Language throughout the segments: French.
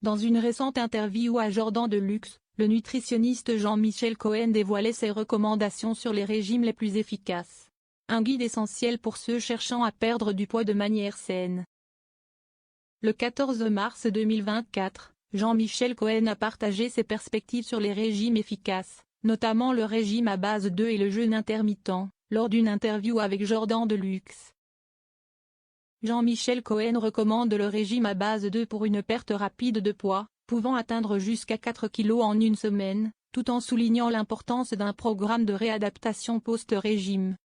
Dans une récente interview à Jordan Deluxe, le nutritionniste Jean-Michel Cohen dévoilait ses recommandations sur les régimes les plus efficaces. Un guide essentiel pour ceux cherchant à perdre du poids de manière saine. Le 14 mars 2024, Jean-Michel Cohen a partagé ses perspectives sur les régimes efficaces, notamment le régime à base d'œufs et le jeûne intermittent, lors d'une interview avec Jordan Deluxe. Jean-Michel Cohen recommande le régime à base d'œufs pour une perte rapide de poids, pouvant atteindre jusqu'à 4 kg en une semaine, tout en soulignant l'importance d'un programme de réadaptation post-régime.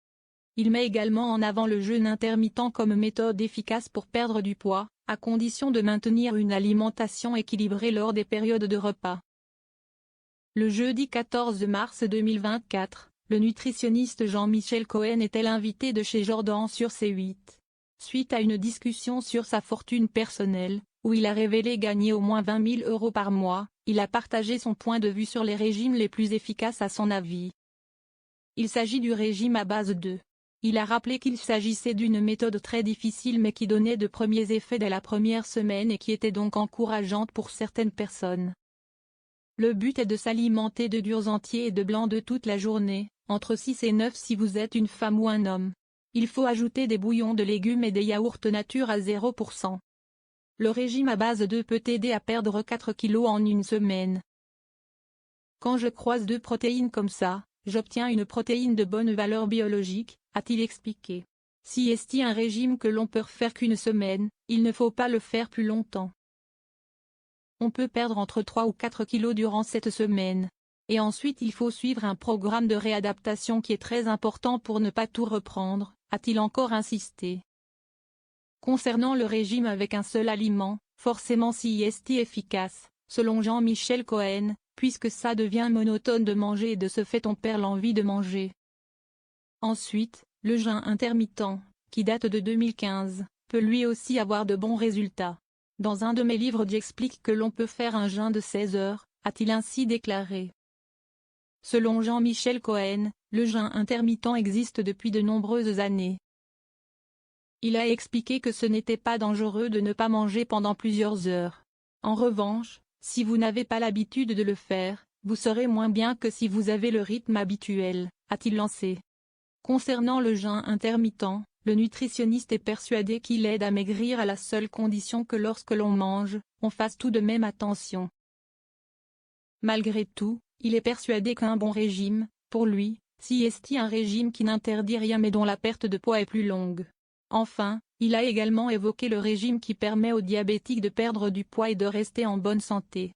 Il met également en avant le jeûne intermittent comme méthode efficace pour perdre du poids, à condition de maintenir une alimentation équilibrée lors des périodes de repas. Le jeudi 14 mars 2024, le nutritionniste Jean-Michel Cohen était l'invité de chez Jordan sur C8. Suite à une discussion sur sa fortune personnelle, où il a révélé gagner au moins 20 000 € par mois, il a partagé son point de vue sur les régimes les plus efficaces à son avis. Il s'agit du régime à base d'œufs. Il a rappelé qu'il s'agissait d'une méthode très difficile mais qui donnait de premiers effets dès la première semaine et qui était donc encourageante pour certaines personnes. Le but est de s'alimenter de durs entiers et de blancs d'œufs toute la journée, entre 6 et 9 si vous êtes une femme ou un homme. Il faut ajouter des bouillons de légumes et des yaourts nature à 0%. Le régime à base d'œufs peut aider à perdre 4 kg en une semaine. Quand je croise deux protéines comme ça, j'obtiens une protéine de bonne valeur biologique, a-t-il expliqué. Si est un régime que l'on peut faire qu'une semaine, il ne faut pas le faire plus longtemps. On peut perdre entre 3 ou 4 kg durant cette semaine. Et ensuite il faut suivre un programme de réadaptation qui est très important pour ne pas tout reprendre, a-t-il encore insisté. Concernant le régime avec un seul aliment, forcément si est efficace, selon Jean-Michel Cohen, puisque ça devient monotone de manger et de ce fait on perd l'envie de manger. Ensuite, le jeûne intermittent, qui date de 2015, peut lui aussi avoir de bons résultats. Dans un de mes livres j'explique que l'on peut faire un jeûne de 16 heures, a-t-il ainsi déclaré. Selon Jean-Michel Cohen, le jeûne intermittent existe depuis de nombreuses années. Il a expliqué que ce n'était pas dangereux de ne pas manger pendant plusieurs heures. En revanche, si vous n'avez pas l'habitude de le faire, vous serez moins bien que si vous avez le rythme habituel, a-t-il lancé. Concernant le jeûne intermittent, le nutritionniste est persuadé qu'il aide à maigrir à la seule condition que lorsque l'on mange, on fasse tout de même attention. Malgré tout, il est persuadé qu'un bon régime, pour lui, si est un régime qui n'interdit rien mais dont la perte de poids est plus longue. Enfin, il a également évoqué le régime qui permet aux diabétiques de perdre du poids et de rester en bonne santé.